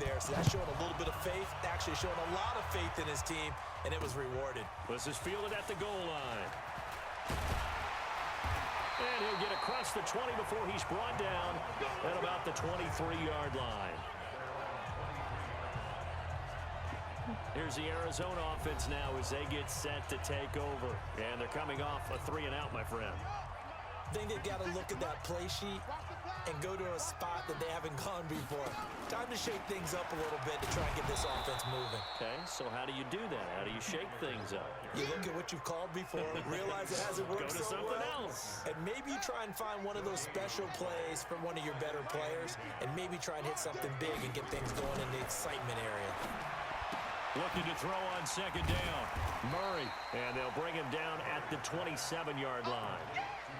there, so that showed a little bit of faith, actually showed a lot of faith in his team, and it was rewarded. This is fielded at the goal line. And he'll get across the 20 before he's brought down at about the 23-yard line. Here's the Arizona offense now as they get set to take over. And they're coming off a 3-and-out, my friend. I think they've got to look at that play sheet and go to a spot that they haven't gone before. Time to shake things up a little bit to try and get this offense moving. Okay, so how do you do that? How do you shake things up? You look at what you've called before, realize it hasn't worked so well. Go to something else. And maybe you try and find one of those special plays from one of your better players, and maybe try and hit something big and get things going in the excitement area. Looking to throw on second down. Murray. And they'll bring him down at the 27-yard line.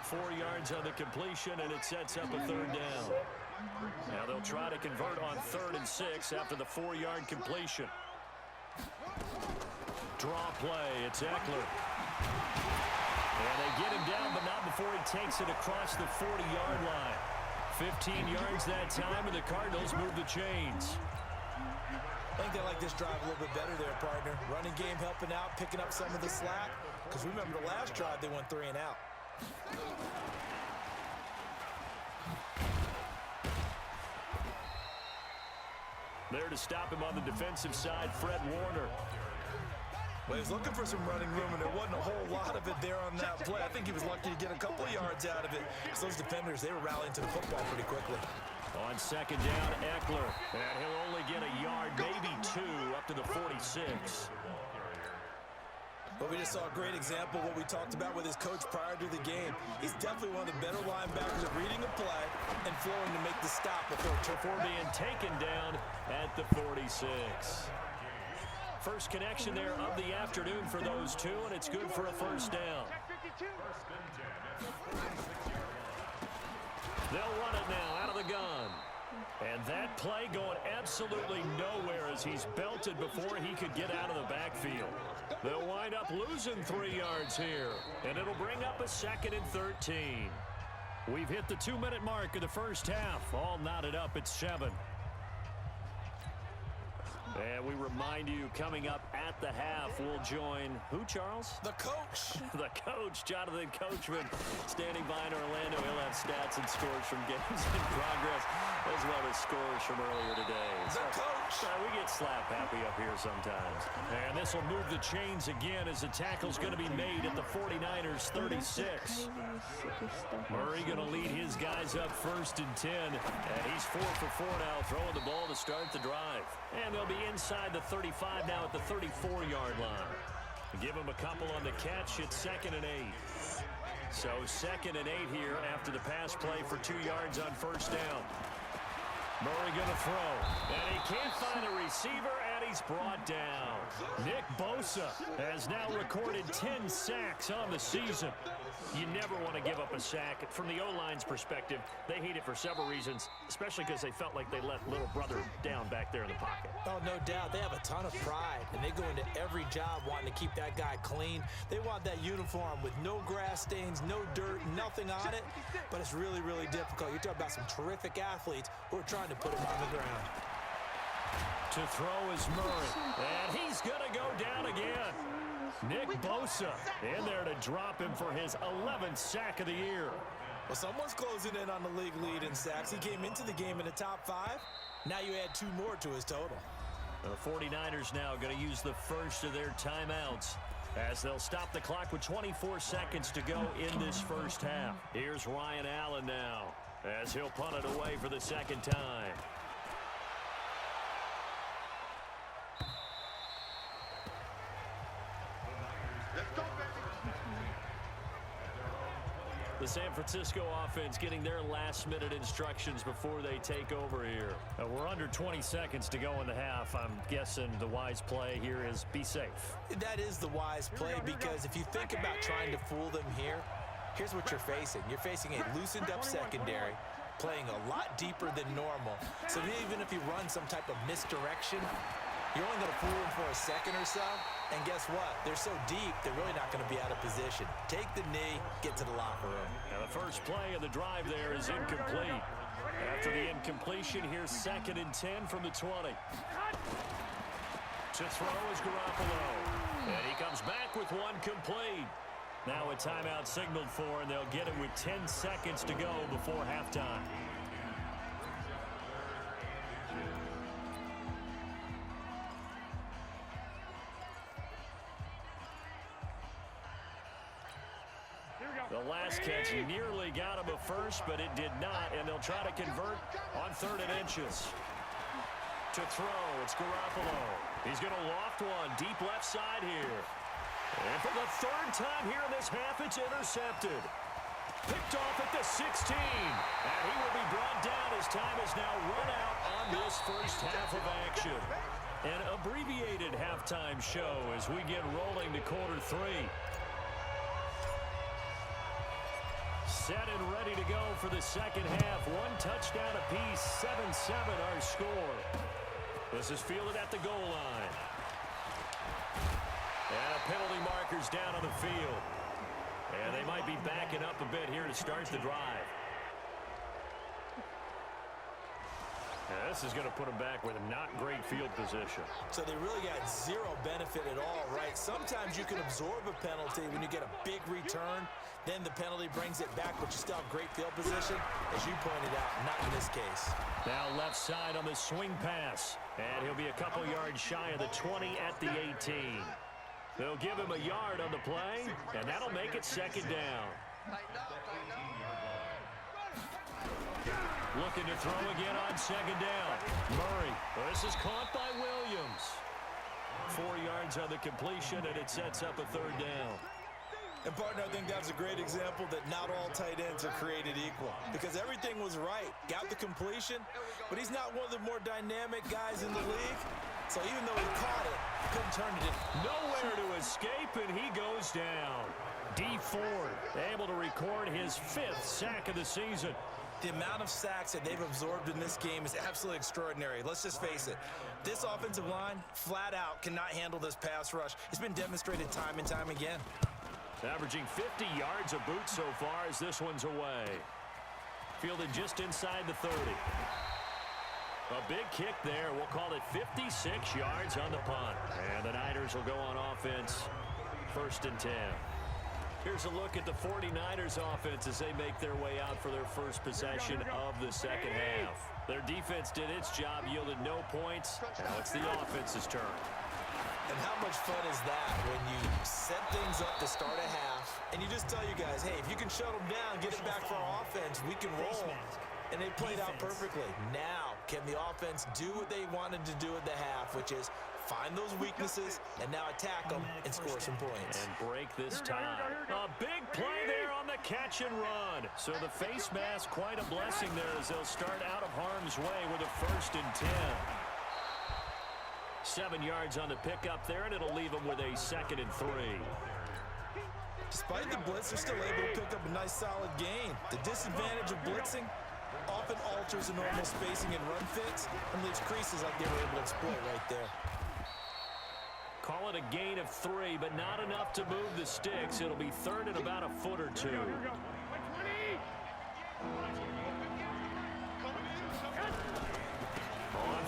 4 yards on the completion, and it sets up a third down. Now they'll try to convert on 3rd and 6 after the 4-yard completion. Draw play. It's Eckler. And they get him down, but not before he takes it across the 40-yard line. 15 yards that time, and the Cardinals move the chains. I think they like this drive a little bit better there, partner. Running game helping out, picking up some of the slack. Because remember the last drive, they went 3-and-out. There to stop him on the defensive side, Fred Warner. Well, he was looking for some running room, and there wasn't a whole lot of it there on that play. I think he was lucky to get a couple of yards out of it. So those defenders, they were rallying to the football pretty quickly. On second down, Eckler. And he'll only get a yard, maybe 2, up to the 46. But we just saw a great example of what we talked about with his coach prior to the game. He's definitely one of the better linebackers at reading a play and flowing to make the stop before being taken down at the 46. First connection there of the afternoon for those two, and it's good for a first down. They'll run it now out of the gun. And that play going absolutely nowhere as he's belted before he could get out of the backfield. They'll wind up losing 3 yards here, and it'll bring up a 2nd and 13. We've hit the 2-minute mark of the first half. All knotted up at 7. And we remind you, coming up at the half, we'll join who, Charles? The coach. The coach, Jonathan Coachman, standing by in Orlando. He'll have stats and scores from games in progress, as well as scores from earlier today. The coach. We get slap happy up here sometimes. And this will move the chains again as the tackle's going to be made at the 49ers 36. Murray going to lead his guys up 1st and 10. And he's 4 for 4 now, throwing the ball to start the drive. And they'll be inside the 35 now at the 34-yard line. Give him a couple on the catch. It's 2nd and 8. So 2nd and 8 here after the pass play for 2 yards on first down. Murray going to throw. And he can't find a receiver, and he's brought down. Nick Bosa has now recorded 10 sacks on the season. You never want to give up a sack. From the O-line's perspective, they hate it for several reasons, especially because they felt like they let little brother down back there in the pocket. Oh, no doubt. They have a ton of pride, and they go into every job wanting to keep that guy clean. They want that uniform with no grass stains, no dirt, nothing on it, but it's really, really difficult. You're talking about some terrific athletes who are trying to put him on the ground. To throw is Murray, and he's going to go down again. Nick Bosa in there to drop him for his 11th sack of the year. Well, someone's closing in on the league lead in sacks. He came into the game in the top 5. Now you add 2 more to his total. The 49ers now going to use the first of their timeouts as they'll stop the clock with 24 seconds to go in this first half. Here's Ryan Allen now as he'll punt it away for the 2nd time. The San Francisco offense getting their last-minute instructions before they take over here. We're under 20 seconds to go in the half. I'm guessing the wise play here is be safe. That is the wise play, because if you think about trying to fool them here, here's what you're facing. You're facing a loosened-up secondary, playing a lot deeper than normal. So even if you run some type of misdirection, you're only going to fool them for a second or so. And guess what? They're so deep, they're really not going to be out of position. Take the knee, get to the locker room. Now the first play of the drive there is incomplete. After the incompletion, here's 2nd and 10 from the 20. To throw is Garoppolo. And he comes back with one complete. Now a timeout signaled for, and they'll get it with 10 seconds to go before halftime. The last catch nearly got him a first, but it did not, and they'll try to convert on 3rd and inches. To throw, it's Garoppolo. He's going to loft one deep left side here. And for the 3rd time here in this half, it's intercepted. Picked off at the 16. And he will be brought down as time is now run out on this first half of action. An abbreviated halftime show as we get rolling to quarter 3. Set and ready to go for the second half. One touchdown apiece, 7-7 our score. This is fielded at the goal line. And a penalty marker's down on the field. And they might be backing up a bit here to start the drive. Now this is going to put them back with not great field position. So they really got zero benefit at all, right? Sometimes you can absorb a penalty when you get a big return. Then the penalty brings it back, but you still have great field position. As you pointed out, not in this case. Now left side on the swing pass. And he'll be a couple yards shy of the 20 at the 18. They'll give him a yard on the play, and that'll make it 2nd down. Looking to throw again on 2nd down. Murray. This is caught by Williams. 4 yards on the completion, and it sets up a 3rd down. And, partner, I think that's a great example that not all tight ends are created equal. Because everything was right. Got the completion, but he's not one of the more dynamic guys in the league. So even though he caught it, couldn't turn it in. Nowhere to escape, and he goes down. D Ford able to record his 5th sack of the season. The amount of sacks that they've absorbed in this game is absolutely extraordinary. Let's just face it. This offensive line, flat out, cannot handle this pass rush. It's been demonstrated time and time again. Averaging 50 yards a boot so far as this one's away. Fielded just inside the 30. A big kick there. We'll call it 56 yards on the punt. And the Niners will go on offense. 1st and 10. Here's a look at the 49ers offense as they make their way out for their first possession of the second half. Their defense did its job, yielded no points. Now it's the offense's turn. And how much fun is that when you set things up to start a half and you just tell you guys, hey, if you can shut them down, get it back for our offense, we can roll. And they played out perfectly. Now, can the offense do what they wanted to do at the half, which is find those weaknesses and now attack them and score some points. And break this tie. A big play there on the catch and run. So the face mask, quite a blessing there as they'll start out of harm's way with a 1st and 10. 7 yards on the pickup there, and it'll leave them with a 2nd and 3. Despite the blitz, they're still able to pick up a nice solid gain. The disadvantage of blitzing often alters the normal spacing and run fits and leaves creases like they were able to exploit right there. Call it a gain of 3, but not enough to move the sticks. It'll be 3rd and about a foot or 2. On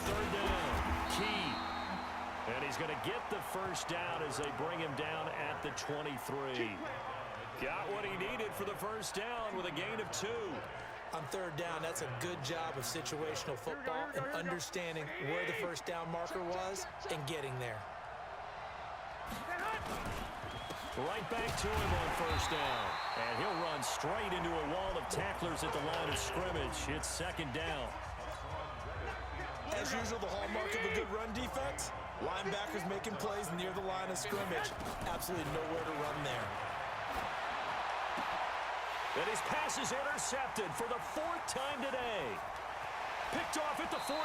3rd down, Key. And he's going to get the first down as they bring him down at the 23. Got what he needed for the first down with a gain of 2. On 3rd down, that's a good job of situational football and understanding where the first down marker was and getting there. Right back to him on 1st down. And he'll run straight into a wall of tacklers at the line of scrimmage. It's 2nd down. As usual, the hallmark of a good run defense, linebackers making plays near the line of scrimmage. Absolutely nowhere to run there. And his pass is intercepted for the 4th time today. Picked off at the 14.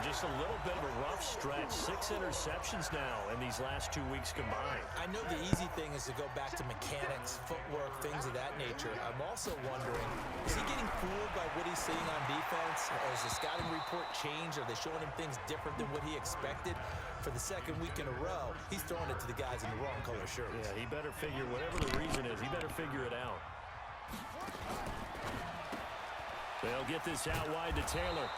Just a little bit of a rough stretch. 6 interceptions now in these last 2 weeks combined. I know the easy thing is to go back to mechanics, footwork, things of that nature. I'm also wondering, is he getting fooled by what he's seeing on defense? Has the scouting report changed? Are they showing him things different than what he expected? For the 2nd week in a row, he's throwing it to the guys in the wrong color shirts. Yeah, he better figure, whatever the reason is, he better figure it out. They'll get this out wide to Taylor.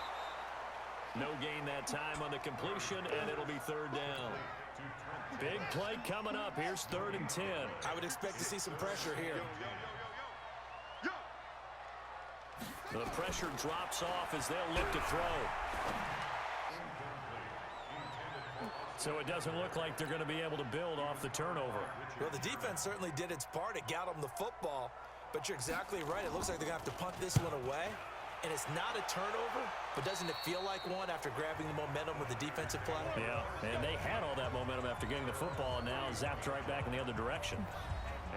No gain that time on the completion, and it'll be third down. Big play coming up. Here's 3rd and 10. I would expect to see some pressure here. The pressure drops off as they'll look to throw. So it doesn't look like they're going to be able to build off the turnover. Well, the defense certainly did its part. It got them the football. But you're exactly right. It looks like they're going to have to punt this one away. And it's not a turnover, but doesn't it feel like one after grabbing the momentum with the defensive play? Yeah, and they had all that momentum after getting the football, and now zapped right back in the other direction.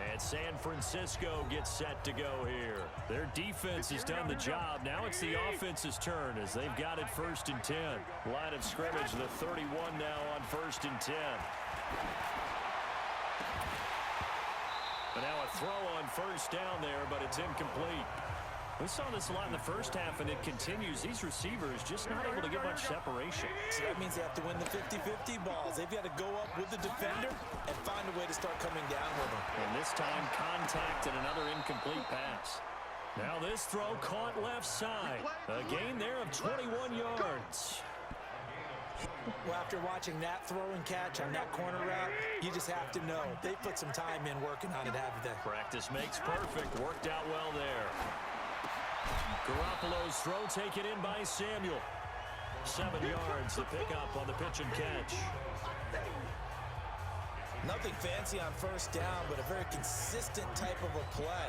And San Francisco gets set to go here. Their defense has done the job. Now it's the offense's turn as they've got it 1st and 10. Line of scrimmage, the 31 now on 1st and 10. But now a throw on 1st down there, but it's incomplete. We saw this a lot in the first half, and it continues. These receivers just not able to get much separation. So that means they have to win the 50-50 balls. They've got to go up with the defender and find a way to start coming down with them. And this time, contact and another incomplete pass. Now this throw caught left side. A gain there of 21 yards. Well, after watching that throw and catch on that corner route, you just have to know they put some time in working on it, haven't they? Practice makes perfect. Worked out well there. Garoppolo's throw taken in by Samuel. 7 yards, the pickup on the pitch and catch. Nothing fancy on 1st down, but a very consistent type of a play.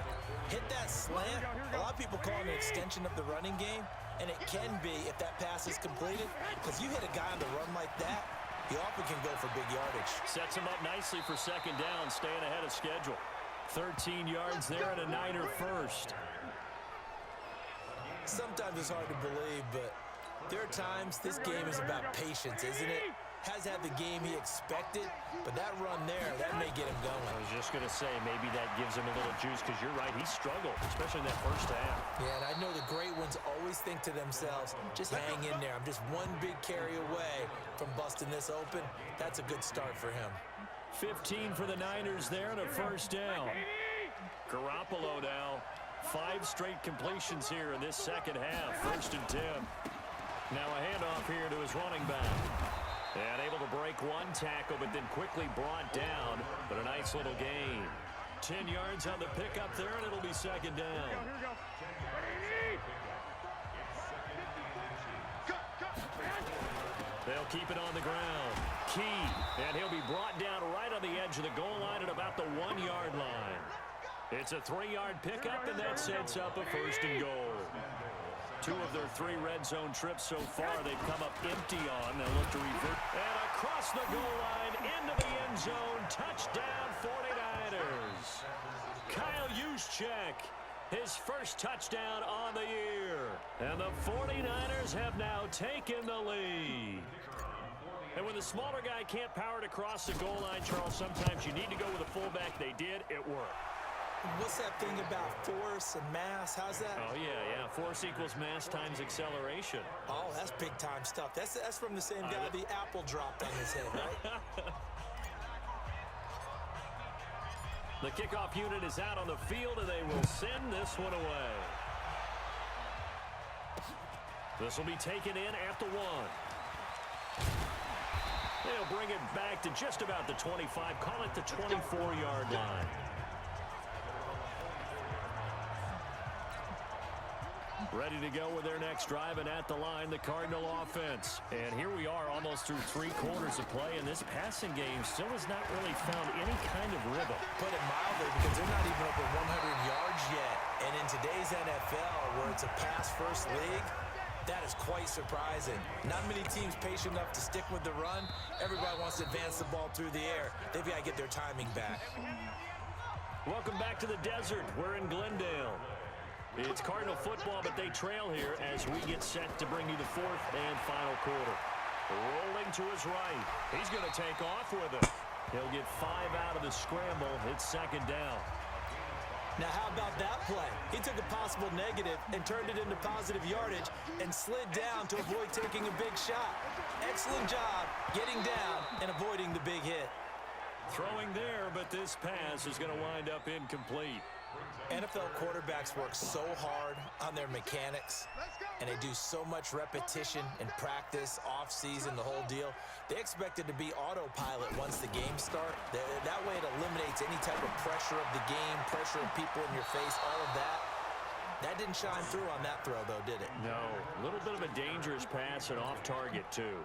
Hit that slant. A lot of people call it an extension of the running game, and it can be if that pass is completed, because you hit a guy on the run like that, he often can go for big yardage. Sets him up nicely for 2nd down, staying ahead of schedule. 13 yards there and a Niner first. Sometimes it's hard to believe, but there are times this game is about patience, isn't it? Has had the game he expected, but that run there, that may get him going. I was just going to say, maybe that gives him a little juice, because you're right, he struggled, especially in that first half. Yeah, and I know the great ones always think to themselves, just hang in there. I'm just one big carry away from busting this open. That's a good start for him. 15 for the Niners there and a 1st down. Garoppolo now. 5 straight completions here in this 2nd half. 1st and 10. Now a handoff here to his running back. And able to break one tackle, but then quickly brought down. But a nice little gain. 10 yards on the pickup there, and it'll be 2nd down. They'll keep it on the ground. Key. And he'll be brought down right on the edge of the goal line at about the 1-yard line. It's a 3-yard pickup, and that sets up a 1st and goal. 2 of their 3 red zone trips so far, they've come up empty on. They'll look to revert. And across the goal line, into the end zone. Touchdown, 49ers. Kyle Juszczyk, his first touchdown on the year. And the 49ers have now taken the lead. And when the smaller guy can't power it across the goal line, Charles, sometimes you need to go with a fullback. They did. It worked. What's that thing about force and mass? How's that? Oh, yeah. Force equals mass times acceleration. Oh, that's big-time stuff. That's from the same guy the apple dropped on his head, right? The kickoff unit is out on the field, and they will send this one away. This will be taken in at the 1. They'll bring it back to just about the 25. Call it the 24-yard line. Ready to go with their next drive, and at the line, the Cardinal offense. And here we are almost through 3 quarters of play, and this passing game still has not really found any kind of rhythm. Put it mildly, because they're not even over 100 yards yet. And in today's NFL, where it's a pass-first league, that is quite surprising. Not many teams patient enough to stick with the run. Everybody wants to advance the ball through the air. They've got to get their timing back. Welcome back to the desert. We're in Glendale. It's Cardinal football, but they trail here as we get set to bring you the 4th and final quarter. Rolling to his right. He's going to take off with it. He'll get 5 out of the scramble. It's 2nd down. Now, how about that play? He took a possible negative and turned it into positive yardage and slid down to avoid taking a big shot. Excellent job getting down and avoiding the big hit. Throwing there, but this pass is going to wind up incomplete. NFL quarterbacks work so hard on their mechanics, and they do so much repetition and practice, off-season, the whole deal. They expect it to be autopilot once the games start. That way it eliminates any type of pressure of the game, pressure of people in your face, all of that. That didn't shine through on that throw, though, did it? No. A little bit of a dangerous pass and off target, too.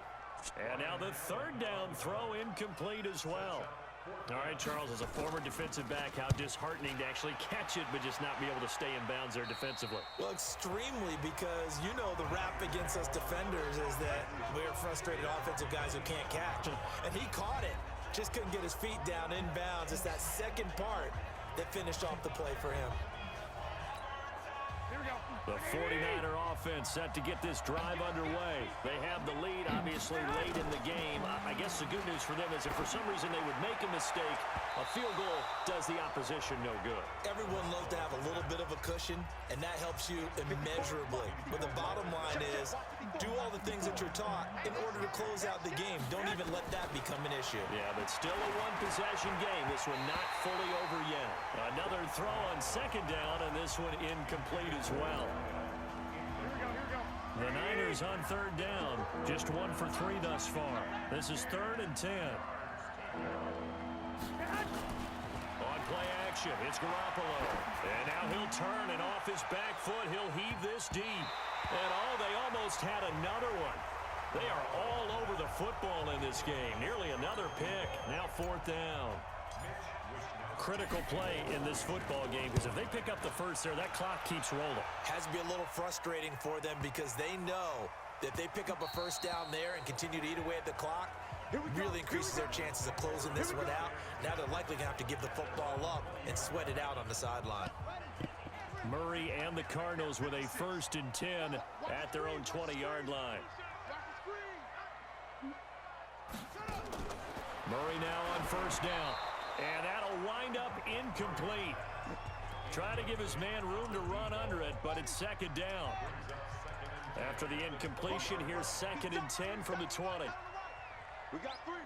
And now the third down throw incomplete as well. All right, Charles, as a former defensive back, how disheartening to actually catch it but just not be able to stay in bounds there defensively. Well, extremely, because you know the rap against us defenders is that we're frustrated offensive guys who can't catch. And he caught it. Just couldn't get his feet down in bounds. It's that second part that finished off the play for him. The 49er offense set to get this drive underway. They have the lead, obviously, late in the game. I guess the good news for them is if for some reason they would make a mistake, a field goal does the opposition no good. Everyone loves to have a little bit of a cushion, and that helps you immeasurably. But the bottom line is, do all the things that you're taught in order to close out the game. Don't even let that become an issue. Yeah, but still a one-possession game. This one not fully over yet. Another throw on second down, and this one incomplete as well. The Niners on third down. Just 1 for 3 thus far. This is 3rd and 10. On play action, it's Garoppolo. And now he'll turn, and off his back foot, he'll heave this deep. And they almost had another one. They are all over the football in this game. Nearly another pick. Now 4th down. Critical play in this football game, because if they pick up the first there, that clock keeps rolling. Has to be a little frustrating for them because they know that if they pick up a first down there and continue to eat away at the clock, it really increases their chances of closing this one out. Now they're likely going to have to give the football up and sweat it out on the sideline. Murray and the Cardinals with a 1st and 10 at their own 20-yard line. Murray now on first down. And that'll wind up incomplete. Try to give his man room to run under it, but it's 2nd down. After the incompletion, here's 2nd and 10 from the 20. We got three.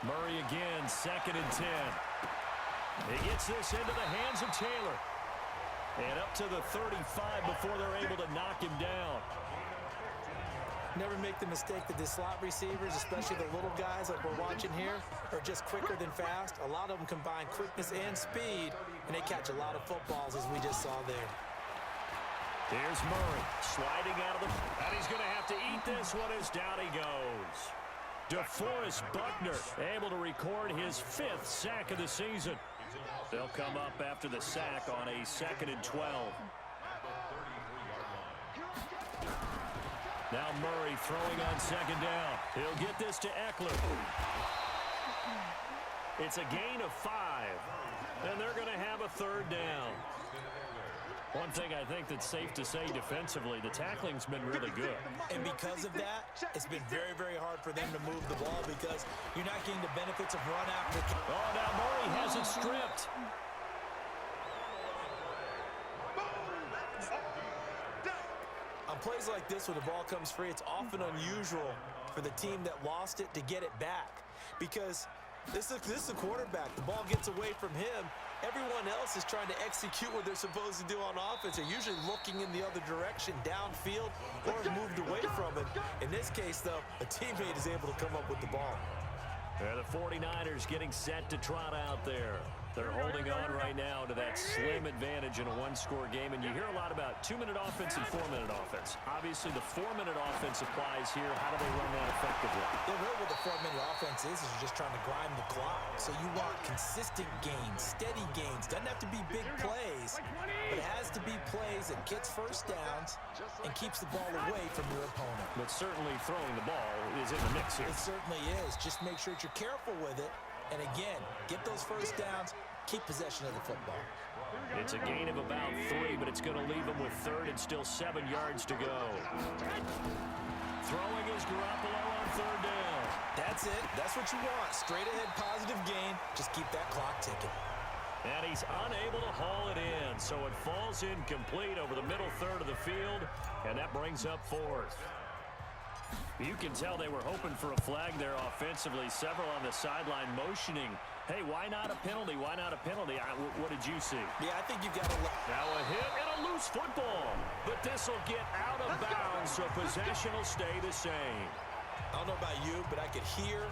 Murray again, 2nd and 10. He gets this into the hands of Taylor. And up to the 35 before they're able to knock him down. Never make the mistake that the slot receivers, especially the little guys like we're watching here, are just quicker than fast. A lot of them combine quickness and speed, and they catch a lot of footballs, as we just saw there. Here's Murray sliding out of the... And he's going to have to eat this one as down he goes. DeForest Buckner able to record his 5th sack of the season. They'll come up after the sack on a 2nd and 12. Now Murray throwing on 2nd down. He'll get this to Eckler. It's a gain of 5. And they're going to have a 3rd down. One thing I think that's safe to say defensively, the tackling's been really good. And because of that, it's been very, very hard for them to move the ball because you're not getting the benefits of run after. Oh, now Murray has it stripped. On plays like this where the ball comes free, it's often unusual for the team that lost it to get it back because this is a quarterback. The ball gets away from him. Everyone else is trying to execute what they're supposed to do on offense. They're usually looking in the other direction, downfield, or moved away from it. In this case, though, a teammate is able to come up with the ball. The 49ers getting set to trot out there. They're holding on right now to that slim advantage in a one-score game, and you hear a lot about 2-minute offense and 4-minute offense. Obviously, the 4-minute offense applies here. How do they run that effectively? Yeah, really what the 4-minute offense is you're just trying to grind the clock. So you want consistent gains, steady gains. Doesn't have to be big plays, but it has to be plays that gets first downs and keeps the ball away from your opponent. But certainly throwing the ball is in the mix here. It certainly is. Just make sure that you're careful with it. And again, get those first downs, keep possession of the football. It's a gain of about 3, but it's going to leave them with 3rd and still 7 yards to go. Throwing is Garoppolo on 3rd down. That's it. That's what you want. Straight ahead positive gain. Just keep that clock ticking. And he's unable to haul it in, so it falls incomplete over the middle third of the field, and that brings up 4th. You can tell they were hoping for a flag there offensively. Several on the sideline motioning Hey, why not a penalty? Why not a penalty? What did you see? Yeah, I think you've got to look. Now a hit and a loose football. But this will get out of bounds, so possession will stay the same. I don't know about you, but I could hear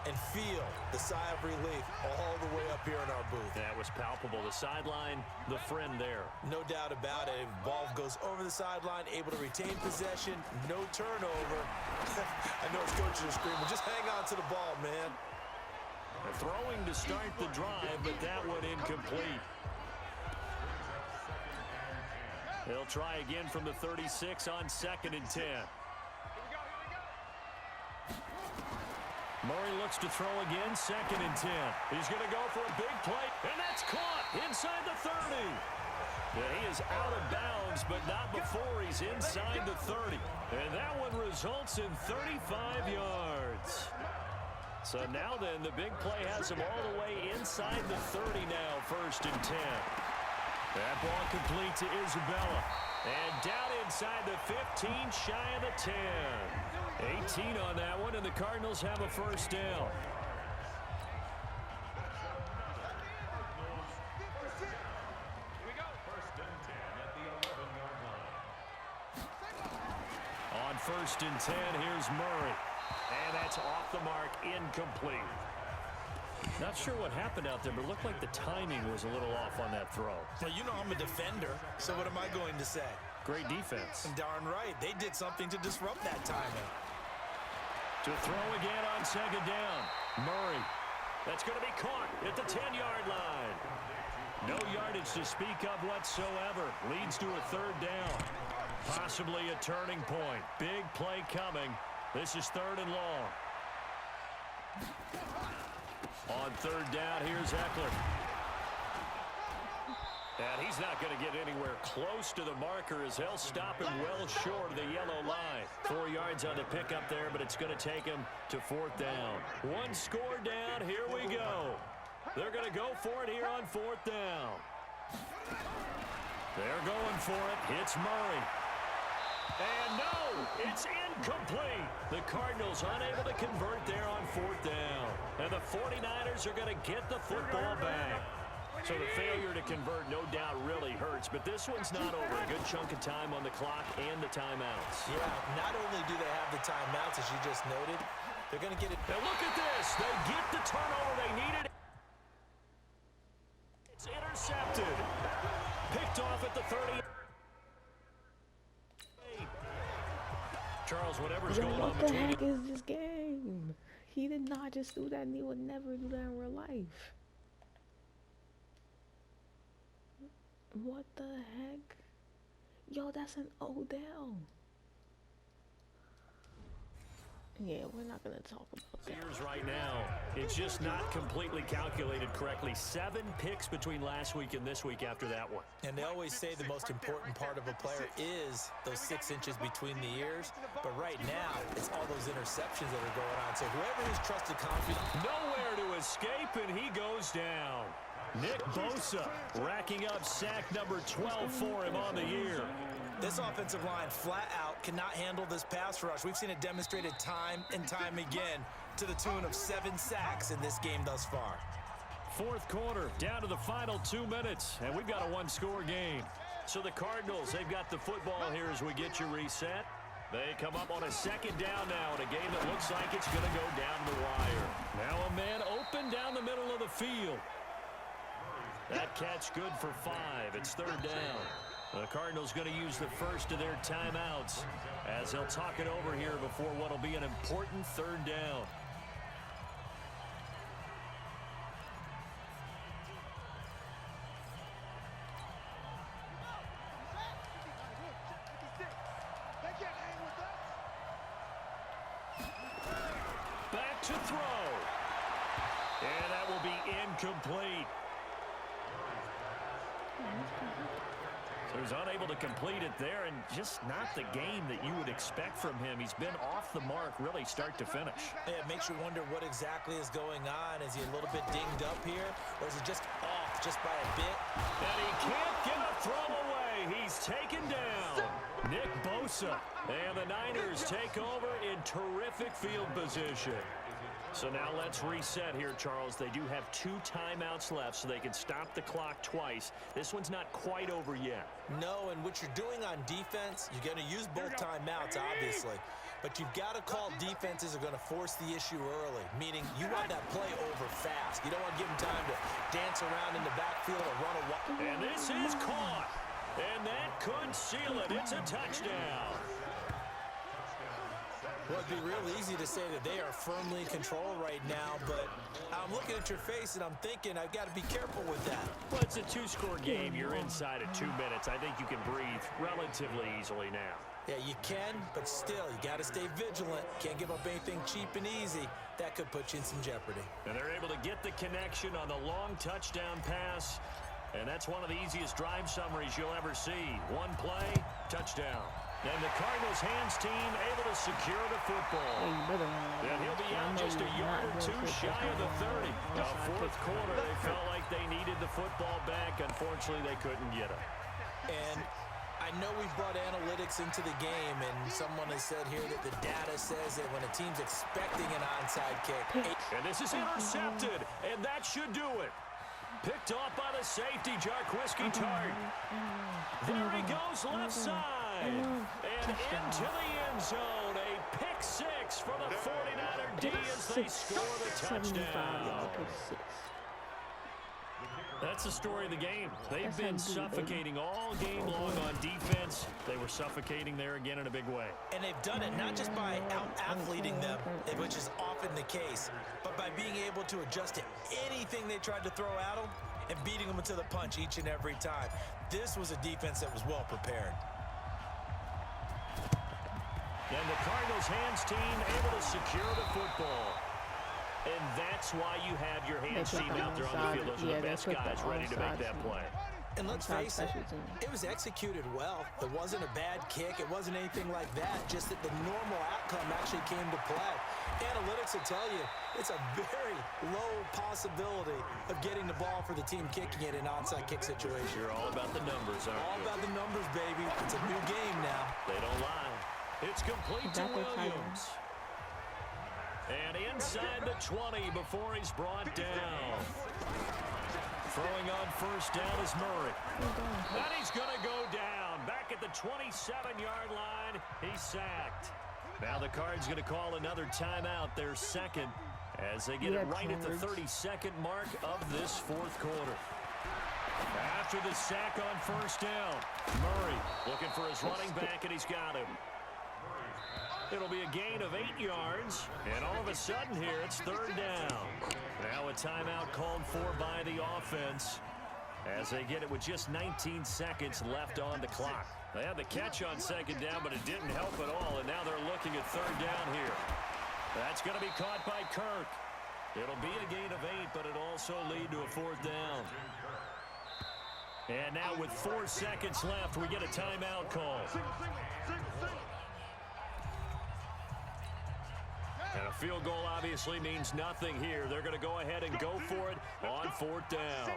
and feel the sigh of relief all the way up here in our booth. That was palpable. The sideline, the friend there. No doubt about it. Ball goes over the sideline, able to retain possession, no turnover. I know it's coaches are screaming, just hang on to the ball, man. They're throwing to start the drive, but that one incomplete. They'll try again from the 36 on 2nd and 10. Murray looks to throw again, 2nd and 10. He's going to go for a big play, and that's caught inside the 30. Yeah, he is out of bounds, but not before he's inside the 30. And that one results in 35 yards. So now then, the big play has him all the way inside the 30 now, 1st and 10. That ball complete to Isabella. And down inside the 15, shy of the 10. 18 on that one, and the Cardinals have a first down. On 1st and 10, here's Murray. And that's off the mark, incomplete. Not sure what happened out there, but it looked like the timing was a little off on that throw. Well, you know I'm a defender, so what am I going to say? Great defense. Darn right. They did something to disrupt that timing. To throw again on 2nd down. Murray. That's going to be caught at the 10-yard line. No yardage to speak of whatsoever. Leads to a 3rd down. Possibly a turning point. Big play coming. This is 3rd and long. On 3rd down, here's Eckler. And he's not going to get anywhere close to the marker as they'll stop him well short of the yellow line. 4 yards on the pickup there, but it's going to take him to 4th down. 1 score down. Here we go. They're going to go for it here on 4th down. They're going for it. It's Murray. And no, it's incomplete. The Cardinals unable to convert there on 4th down. And the 49ers are going to get the football back. So the failure to convert no doubt really hurts, but this one's not over. A good chunk of time on the clock and the timeouts. Yeah, not only do they have the timeouts, as you just noted, they're going to get it. And look at this. They get the turnover they needed. It's intercepted. Picked off at the 30. Charles, whatever's going on between. What the heck is this game? He did not just do that, and he would never do that in real life. What the heck? Yo, that's an Odell. Yeah, we're not going to talk about that. Here's right now. It's just not completely calculated correctly. 7 picks between last week and this week after that one. And they always say the most important part of a player is those 6 inches between the ears. But right now, it's all those interceptions that are going on. So whoever is trusted confident. Nowhere to escape, and he goes down. Nick Bosa racking up sack number 12 for him on the year. This offensive line flat out cannot handle this pass rush. We've seen it demonstrated time and time again to the tune of 7 sacks in this game thus far. 4th quarter, down to the final 2 minutes, and we've got a 1-score game. So the Cardinals, they've got the football here as we get you reset. They come up on a 2nd down now in a game that looks like it's going to go down the wire. Now a man open down the middle of the field. That catch good for 5. It's 3rd down. The Cardinals going to use the first of their timeouts as they'll talk it over here before what will be an important 3rd down. Back to throw. And that will be incomplete. So he's unable to complete it there, and just not the game that you would expect from him. He's been off the mark really start to finish. Yeah, it makes you wonder what exactly is going on. Is he a little bit dinged up here, or is it just off just by a bit? And he can't get a throw away. He's taken down. Nick Bosa. And the Niners take over in terrific field position. So now let's reset here, Charles. They do have 2 timeouts left, so they can stop the clock twice. This one's not quite over yet. No, and what you're doing on defense, you're going to use both timeouts, obviously. But you've got to call defenses are going to force the issue early, meaning you want that play over fast. You don't want to give them time to dance around in the backfield or run a walk. And this is caught. And that could seal it. It's a touchdown. Well, it'd be real easy to say that they are firmly in control right now, but I'm looking at your face and I'm thinking I've got to be careful with that. Well, it's a 2-score game. You're inside of 2 minutes. I think you can breathe relatively easily now. Yeah, you can, but still, you got to stay vigilant. Can't give up anything cheap and easy. That could put you in some jeopardy. And they're able to get the connection on the long touchdown pass, and that's one of the easiest drive summaries you'll ever see. One play, touchdown. And the Cardinals' hands team able to secure the football. And he'll be out just a yard or 2 shy of the 30. The fourth quarter, they felt like they needed the football back. Unfortunately, they couldn't get it. And I know we've brought analytics into the game, and someone has said here that the data says that when a team's expecting an onside kick. And this is intercepted, and that should do it. Picked off by the safety, Jaquiski Tart. There he goes, left side. And into the end zone. A pick 6 for the 49er D as they score the touchdown. That's the story of the game. They've been suffocating all game long on defense. They were suffocating there again in a big way. And they've done it not just by out-athleting them, which is often the case, but by being able to adjust to anything they tried to throw at them and beating them into the punch each and every time. This was a defense that was well prepared. And the Cardinals' hands team able to secure the football. And that's why you have your hands team out there on the field. Those are the best guys ready to make that play. And let's face it, it was executed well. It wasn't a bad kick. It wasn't anything like that. Just that the normal outcome actually came to play. Analytics will tell you it's a very low possibility of getting the ball for the team kicking it in an onside kick situation. You're all about the numbers, aren't you? All about the numbers, baby. It's a new game now. They don't lie. It's complete to Williams. And inside the 20 before he's brought down. Throwing on first down is Murray. And he's going to go down. Back at the 27-yard line, he's sacked. Now the Cards going to call another timeout, their second, as they get it right at the 32nd mark of this fourth quarter. After the sack on first down, Murray looking for his running back, and he's got him. It'll be a gain of 8 yards, and all of a sudden here, it's third down. Now a timeout called for by the offense as they get it with just 19 seconds left on the clock. They had the catch on second down, but it didn't help at all, and now they're looking at third down here. That's going to be caught by Kirk. It'll be a gain of 8, but it'll also lead to a fourth down. And now with 4 seconds left, we get a timeout call. And a field goal obviously means nothing here. They're going to go ahead and go for it on fourth down.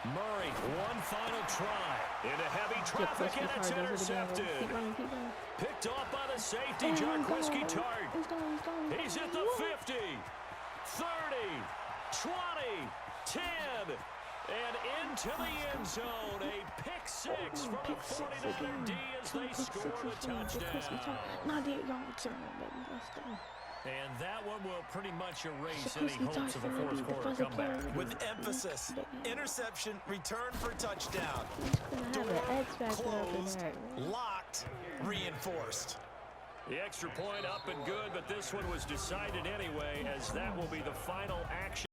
Murray, one final try. Into heavy traffic, and it's intercepted. Picked off by the safety, Jaquiski Tart. He's at the 50, 30, 20, 10. And into the end zone, a pick 6 from the 49er D as they score the touchdown. And that one will pretty much erase any hopes of a fourth quarter comeback. With emphasis, interception, return for touchdown. Door closed, locked, reinforced. The extra point up and good, but this one was decided anyway, as that will be the final action.